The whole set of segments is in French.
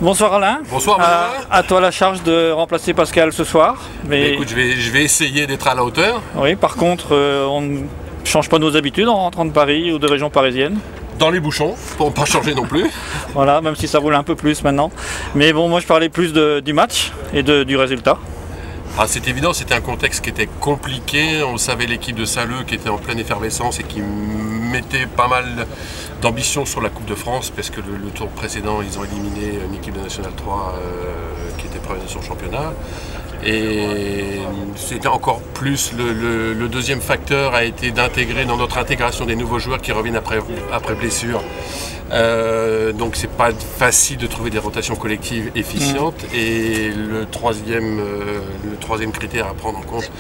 Bonsoir Alain. Bonsoir Benoît. À toi la charge de remplacer Pascal ce soir. Mais écoute, je vais essayer d'être à la hauteur. Oui, par contre, on ne change pas nos habitudes en rentrant de Paris ou de région parisienne. Dans les bouchons, pour ne pas changer non plus. Voilà, même si ça roule un peu plus maintenant. Mais bon, moi je parlais plus du match et du résultat. Ah, c'est évident, c'était un contexte qui était compliqué. On savait l'équipe de Saint-Leu qui était en pleine effervescence et qui mettait pas mal d'ambition sur la Coupe de France parce que le tour précédent, ils ont éliminé une équipe de National 3 qui était première de son championnat. Et c'était encore plus, le deuxième facteur a été d'intégrer dans notre intégration des nouveaux joueurs qui reviennent après blessure. Donc c'est pas facile de trouver des rotations collectives efficientes. Et le troisième critère à prendre en compte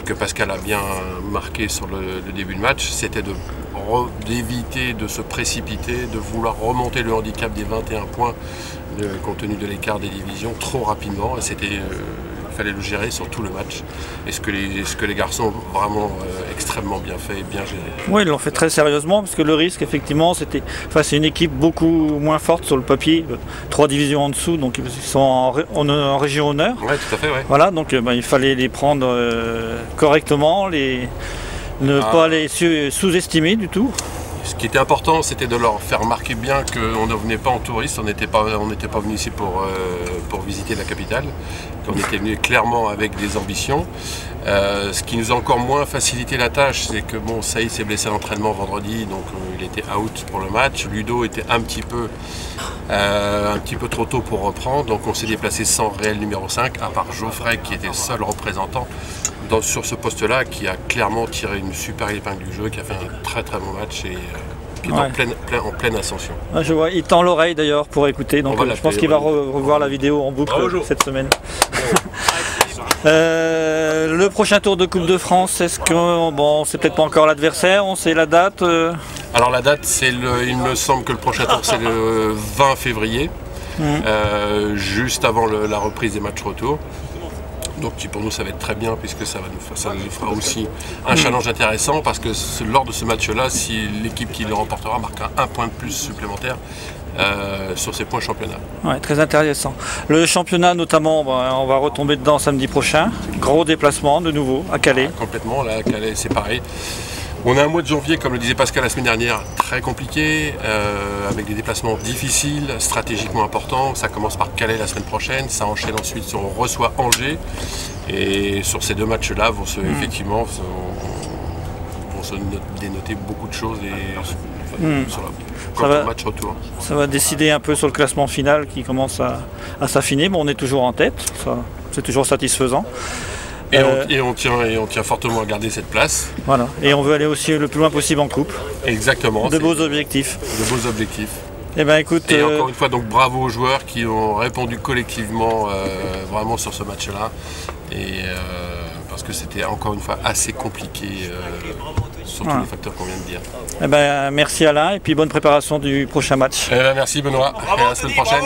que Pascal a bien marqué sur le début de match, c'était d'éviter de se précipiter, de vouloir remonter le handicap des 21 points compte tenu de l'écart des divisions trop rapidement. Il fallait le gérer sur tout le match. Et ce que les garçons ont vraiment extrêmement bien fait et bien géré. Oui, ils l'ont fait très sérieusement parce que le risque, effectivement, c'est une équipe beaucoup moins forte sur le papier, 3 divisions en dessous, donc ils sont en région honneur. Oui, tout à fait, ouais. Voilà, donc il fallait les prendre correctement, ne pas les sous-estimer du tout. Ce qui était important, c'était de leur faire remarquer bien qu'on ne venait pas en touriste, on n'était pas venu ici pour visiter la capitale, qu'on était venu clairement avec des ambitions. Ce qui nous a encore moins facilité la tâche, c'est que bon, Saïd s'est blessé à l'entraînement vendredi, donc il était out pour le match. Ludo était un petit peu trop tôt pour reprendre, donc on s'est déplacé sans réel numéro 5, à part Geoffrey qui était le seul représentant sur ce poste-là, qui a clairement tiré une super épingle du jeu, qui a fait un très très bon match et qui est en pleine ascension. Je vois, il tend l'oreille d'ailleurs pour écouter, donc je pense qu'il va revoir la vidéo en boucle cette semaine. Le prochain tour de Coupe de France, est-ce que c'est peut-être pas encore l'adversaire, on sait la date Alors la date, il me semble que le prochain tour c'est le 20 février, juste avant la reprise des matchs retour. Donc pour nous ça va être très bien puisque ça nous fera aussi un challenge intéressant parce que lors de ce match-là, si l'équipe qui le remportera marquera un point de plus supplémentaire sur ses points championnat. Ouais, très intéressant. Le championnat notamment, on va retomber dedans samedi prochain. Gros déplacement de nouveau à Calais. Complètement, là à Calais c'est pareil. On a un mois de janvier, comme le disait Pascal la semaine dernière, très compliqué, avec des déplacements difficiles, stratégiquement importants. Ça commence par Calais la semaine prochaine, ça enchaîne ensuite sur on reçoit Angers. Et sur ces deux matchs-là, effectivement, vont se dénoter beaucoup de choses sur le match retour. Ça va décider un peu sur le classement final qui commence à s'affiner. Bon, on est toujours en tête, c'est toujours satisfaisant. Et on tient fortement à garder cette place. Voilà. Et on veut aller aussi le plus loin possible en coupe. Exactement. De beaux objectifs. De beaux objectifs. Et écoute. Et encore une fois, donc bravo aux joueurs qui ont répondu collectivement vraiment sur ce match-là. Parce que c'était encore une fois assez compliqué sur tous les facteurs qu'on vient de dire. Merci Alain et puis bonne préparation du prochain match. Merci Benoît. Et à la semaine prochaine.